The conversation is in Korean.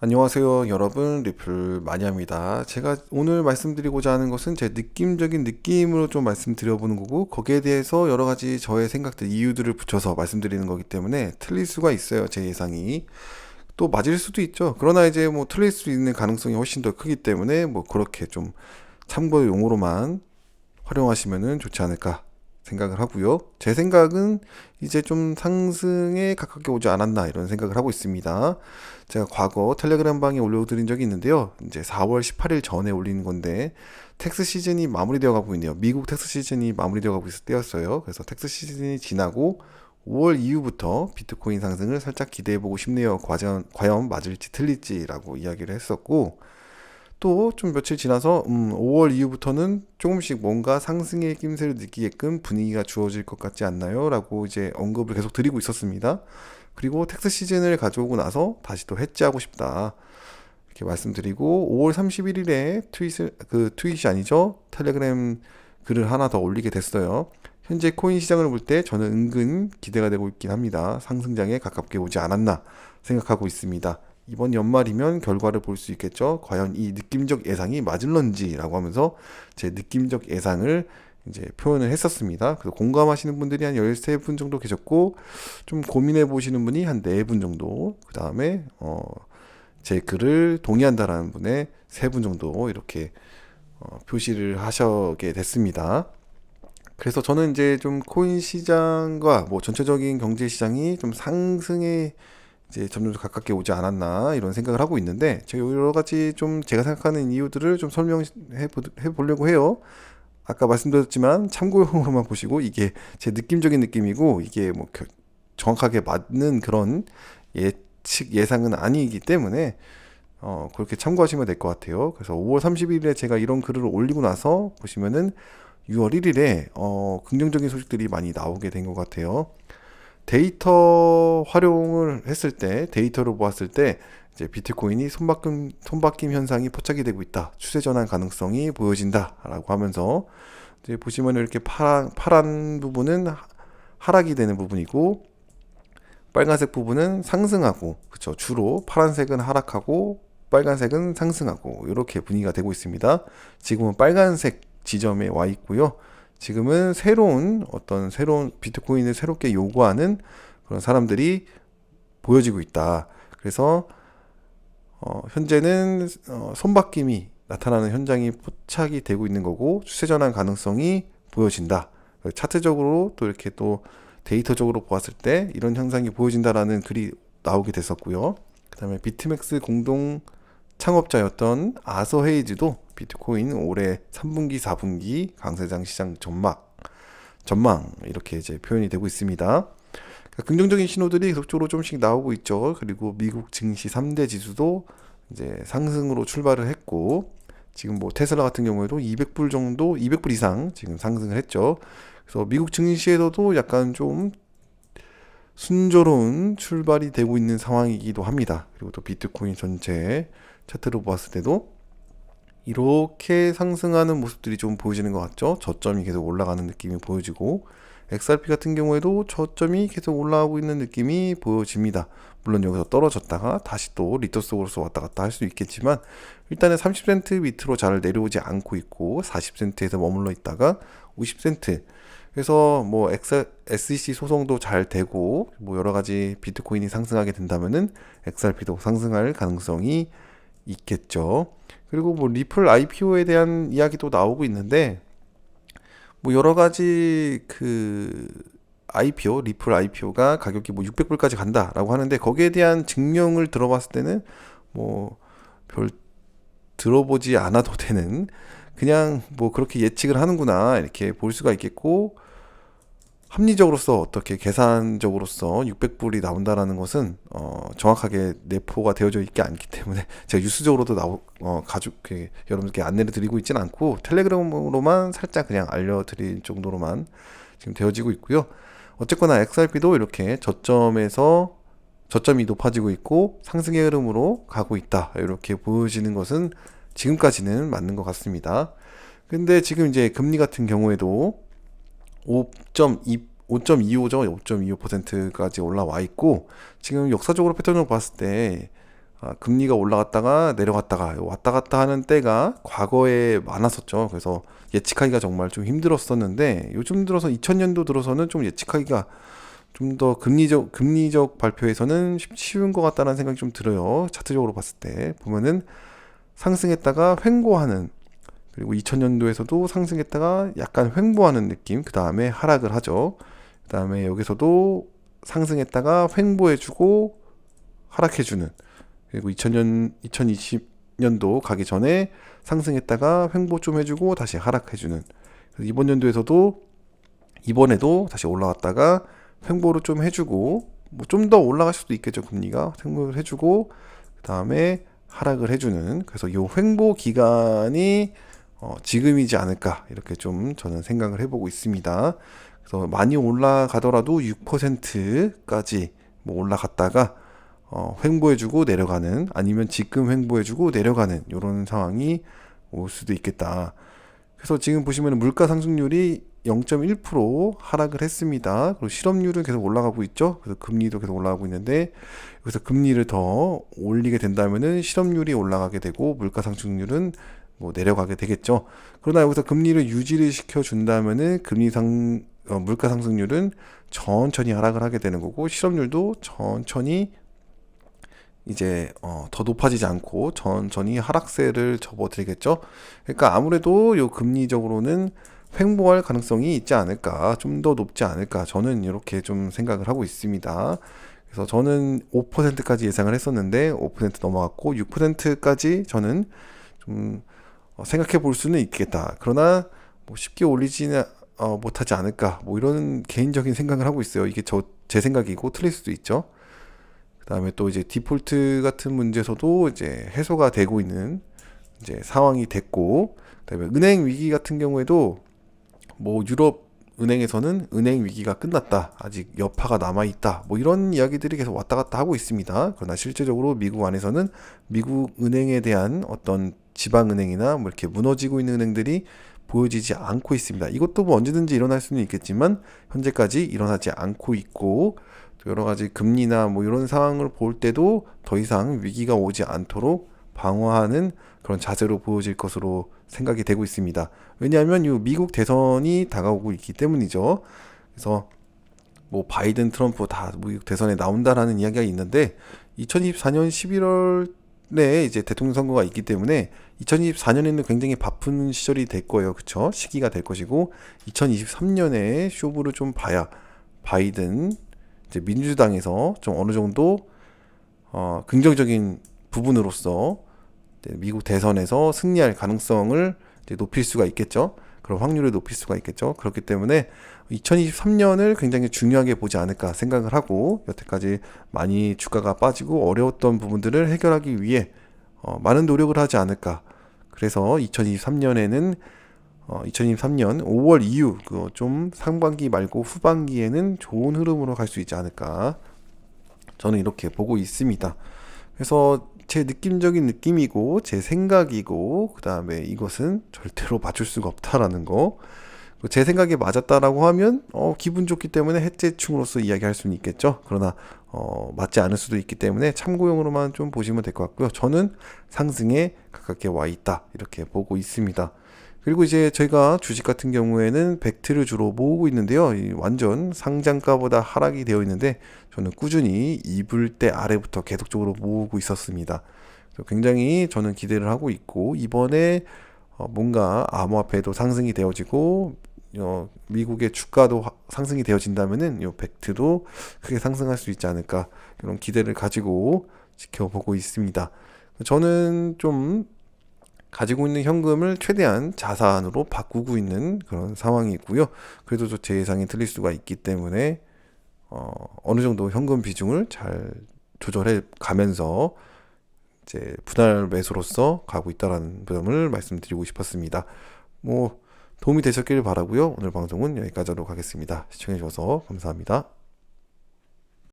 안녕하세요 여러분, 리플 마니아입니다. 제가 오늘 말씀드리고자 하는 것은 제 느낌적인 느낌으로 좀 말씀드려보는 거고, 거기에 대해서 여러 가지 저의 생각들, 이유들을 붙여서 말씀드리는 거기 때문에 틀릴 수가 있어요. 제 예상이 또 맞을 수도 있죠. 그러나 이제 뭐 틀릴 수 있는 가능성이 훨씬 더 크기 때문에 뭐 그렇게 좀 참고 용어로만 활용하시면 좋지 않을까 생각을 하고요. 제 생각은 이제 좀 상승에 가깝게 오지 않았나 이런 생각을 하고 있습니다. 제가 과거 텔레그램 방에 올려드린 적이 있는데요. 이제 4월 18일 전에 올리는 건데, 텍스 시즌이 마무리되어 가고 있네요. 미국 텍스 시즌이 마무리되어 가고 있을 때였어요. 그래서 텍스 시즌이 지나고 5월 이후부터 비트코인 상승을 살짝 기대해 보고 싶네요. 과연 맞을지 틀릴지라고 이야기를 했었고, 또 좀 며칠 지나서 5월 이후부터는 조금씩 뭔가 상승의 낌새를 느끼게끔 분위기가 주어질 것 같지 않나요? 라고 이제 언급을 계속 드리고 있었습니다. 그리고 텍스 시즌을 가져오고 나서 다시 또 해지하고 싶다 이렇게 말씀드리고, 5월 31일에 트윗이 아니죠, 텔레그램 글을 하나 더 올리게 됐어요. 현재 코인 시장을 볼 때 저는 은근 기대가 되고 있긴 합니다. 상승장에 가깝게 오지 않았나 생각하고 있습니다. 이번 연말이면 결과를 볼 수 있겠죠. 과연 이 느낌적 예상이 맞을런지라고 하면서 제 느낌적 예상을 이제 표현을 했었습니다. 그래서 공감하시는 분들이 한 13분 정도 계셨고, 좀 고민해 보시는 분이 한 4분 정도, 그 다음에 제 글을 동의한다라는 분의 3분 정도 이렇게 표시를 하시게 됐습니다. 그래서 저는 이제 좀 코인 시장과 뭐 전체적인 경제 시장이 좀 상승에 이제 점점 더 가깝게 오지 않았나 이런 생각을 하고 있는데, 제가 여러 가지 좀 제가 생각하는 이유들을 좀 설명해 보려고 해요. 아까 말씀드렸지만 참고용으로만 보시고, 이게 제 느낌적인 느낌이고 이게 뭐 정확하게 맞는 그런 예측 예상은 아니기 때문에 그렇게 참고하시면 될 것 같아요. 그래서 5월 30일에 제가 이런 글을 올리고 나서 보시면은 6월 1일에 긍정적인 소식들이 많이 나오게 된 것 같아요. 데이터 활용을 했을 때, 데이터로 보았을 때 이제 비트코인이 손바뀜 현상이 포착이 되고 있다, 추세 전환 가능성이 보여진다라고 하면서, 이제 보시면 이렇게 파란 부분은 하락이 되는 부분이고, 빨간색 부분은 상승하고, 그쵸, 주로 파란색은 하락하고 빨간색은 상승하고 이렇게 분위기가 되고 있습니다. 지금은 빨간색 지점에 와 있고요. 지금은 새로운 비트코인을 새롭게 요구하는 그런 사람들이 보여지고 있다. 그래서 현재는 손바뀜이 나타나는 현장이 포착이 되고 있는 거고, 추세 전환 가능성이 보여진다. 차트적으로 또 이렇게 또 데이터적으로 보았을 때 이런 현상이 보여진다라는 글이 나오게 됐었고요. 그 다음에 비트맥스 공동 창업자였던 아서 헤이즈도 비트코인 올해 3분기, 4분기 강세장 시장 전망 이렇게 이제 표현이 되고 있습니다. 그러니까 긍정적인 신호들이 계속적으로 좀씩 나오고 있죠. 그리고 미국 증시 3대 지수도 이제 상승으로 출발을 했고, 지금 뭐 테슬라 같은 경우에도 200불 정도, 200불 이상 지금 상승을 했죠. 그래서 미국 증시에서도 약간 좀 순조로운 출발이 되고 있는 상황이기도 합니다. 그리고 또 비트코인 전체 차트로 보았을 때도 이렇게 상승하는 모습들이 좀 보여지는 것 같죠. 저점이 계속 올라가는 느낌이 보여지고, XRP 같은 경우에도 저점이 계속 올라가고 있는 느낌이 보여집니다. 물론 여기서 떨어졌다가 다시 또 리터 속으로서 왔다 갔다 할 수 있겠지만, 일단은 30센트 밑으로 잘 내려오지 않고 있고 40센트에서 머물러 있다가 50센트, 그래서 뭐 SEC 소송도 잘 되고 뭐 여러 가지 비트코인이 상승하게 된다면은 XRP도 상승할 가능성이 있겠죠. 그리고 뭐 리플 IPO에 대한 이야기도 나오고 있는데, 뭐 여러 가지 리플 IPO가 가격이 뭐 600불까지 간다라고 하는데, 거기에 대한 증명을 들어봤을 때는 뭐 별 들어보지 않아도 되는, 그냥 뭐 그렇게 예측을 하는구나 이렇게 볼 수가 있겠고, 합리적으로서 어떻게 계산적으로서 600불이 나온다라는 것은 정확하게 내포가 되어져 있지 않기 때문에 제가 뉴스적으로도 여러분들께 안내를 드리고 있지는 않고, 텔레그램으로만 살짝 그냥 알려드릴 정도로만 지금 되어지고 있고요. 어쨌거나 XRP도 이렇게 저점이 높아지고 있고 상승의 흐름으로 가고 있다, 이렇게 보여지는 것은 지금까지는 맞는 것 같습니다. 근데 지금 이제 금리 같은 경우에도 5.25죠. 5.25%까지 올라와 있고, 지금 역사적으로 패턴을 봤을 때 금리가 올라갔다가 내려갔다가 왔다 갔다 하는 때가 과거에 많았었죠. 그래서 예측하기가 정말 좀 힘들었었는데 요즘 들어서 2000년도 들어서는 좀 예측하기가 좀 더 금리적 발표에서는 쉬운 것 같다는 생각이 좀 들어요. 차트적으로 봤을 때 보면은 상승했다가 횡보하는, 그리고 2000년도에서도 상승했다가 약간 횡보하는 느낌, 그 다음에 하락을 하죠. 그 다음에 여기서도 상승했다가 횡보해주고 하락해주는, 그리고 2020년도 가기 전에 상승했다가 횡보 좀 해주고 다시 하락해주는, 그래서 이번에도 다시 올라왔다가 횡보를 좀 해주고, 뭐 좀 더 올라갈 수도 있겠죠. 금리가 횡보를 해주고 그 다음에 하락을 해주는, 그래서 이 횡보 기간이 지금이지 않을까 이렇게 좀 저는 생각을 해보고 있습니다. 그래서 많이 올라가더라도 6%까지 뭐 올라갔다가 횡보해주고 내려가는, 아니면 지금 횡보해주고 내려가는 이런 상황이 올 수도 있겠다. 그래서 지금 보시면 물가 상승률이 0.1% 하락을 했습니다. 그리고 실업률은 계속 올라가고 있죠. 그래서 금리도 계속 올라가고 있는데, 여기서 금리를 더 올리게 된다면은 실업률이 올라가게 되고 물가 상승률은 뭐 내려가게 되겠죠. 그러나 여기서 금리를 유지를 시켜 준다면은 물가 상승률은 천천히 하락을 하게 되는 거고, 실업률도 천천히 이제 더 높아지지 않고 천천히 하락세를 접어들겠죠. 그러니까 아무래도 요 금리적으로는 횡보할 가능성이 있지 않을까, 좀 더 높지 않을까, 저는 이렇게 좀 생각을 하고 있습니다. 그래서 저는 5%까지 예상을 했었는데 5% 넘어갔고 6%까지 저는 좀 생각해 볼 수는 있겠다. 그러나 뭐 쉽게 올리지는 못하지 않을까, 뭐 이런 개인적인 생각을 하고 있어요. 이게 제 생각이고 틀릴 수도 있죠. 그다음에 또 이제 디폴트 같은 문제에서도 이제 해소가 되고 있는 이제 상황이 됐고, 그다음에 은행 위기 같은 경우에도 뭐 유럽 은행에서는 은행 위기가 끝났다, 아직 여파가 남아 있다, 뭐 이런 이야기들이 계속 왔다 갔다 하고 있습니다. 그러나 실제적으로 미국 안에서는 미국 은행에 대한 어떤 지방 은행이나 뭐 이렇게 무너지고 있는 은행들이 보여지지 않고 있습니다. 이것도 뭐 언제든지 일어날 수는 있겠지만 현재까지 일어나지 않고 있고, 또 여러 가지 금리나 뭐 이런 상황을 볼 때도 더 이상 위기가 오지 않도록 방어하는 그런 자세로 보여질 것으로 생각이 되고 있습니다. 왜냐하면 이 미국 대선이 다가오고 있기 때문이죠. 그래서 뭐 바이든, 트럼프 다 미국 대선에 나온다라는 이야기가 있는데 2024년 11월에 이제 대통령 선거가 있기 때문에 2024년에는 굉장히 바쁜 시절이 될 거예요. 그쵸? 시기가 될 것이고 2023년에 쇼부를 좀 봐야 바이든 이제 민주당에서 좀 어느 정도 긍정적인 부분으로서 미국 대선에서 승리할 가능성을 이제 높일 수가 있겠죠. 그런 확률을 높일 수가 있겠죠. 그렇기 때문에 2023년을 굉장히 중요하게 보지 않을까 생각을 하고, 여태까지 많이 주가가 빠지고 어려웠던 부분들을 해결하기 위해 많은 노력을 하지 않을까. 그래서 2023년에는 2023년 5월 이후 좀 상반기 말고 후반기에는 좋은 흐름으로 갈 수 있지 않을까, 저는 이렇게 보고 있습니다. 그래서 제 느낌적인 느낌이고 제 생각이고, 그 다음에 이것은 절대로 맞출 수가 없다라는 거, 제 생각에 맞았다라고 하면 기분 좋기 때문에 해재충으로서 이야기할 수는 있겠죠. 그러나 맞지 않을 수도 있기 때문에 참고용으로만 좀 보시면 될 것 같고요. 저는 상승에 가깝게 와 있다 이렇게 보고 있습니다. 그리고 이제 저희가 주식 같은 경우에는 벡트를 주로 모으고 있는데요. 완전 상장가보다 하락이 되어 있는데 저는 꾸준히 2불대 아래부터 계속적으로 모으고 있었습니다. 굉장히 저는 기대를 하고 있고, 이번에 뭔가 암호화폐도 상승이 되어지고 미국의 주가도 상승이 되어진다면은 요 벡트도 크게 상승할 수 있지 않을까, 이런 기대를 가지고 지켜보고 있습니다. 저는 좀 가지고 있는 현금을 최대한 자산으로 바꾸고 있는 그런 상황이고요. 그래도 제 예상이 틀릴 수가 있기 때문에 어느 정도 현금 비중을 잘 조절해 가면서 이제 분할 매수로서 가고 있다라는 점을 말씀드리고 싶었습니다. 뭐 도움이 되셨길 바라고요. 오늘 방송은 여기까지 하도록 하겠습니다. 시청해 주셔서 감사합니다.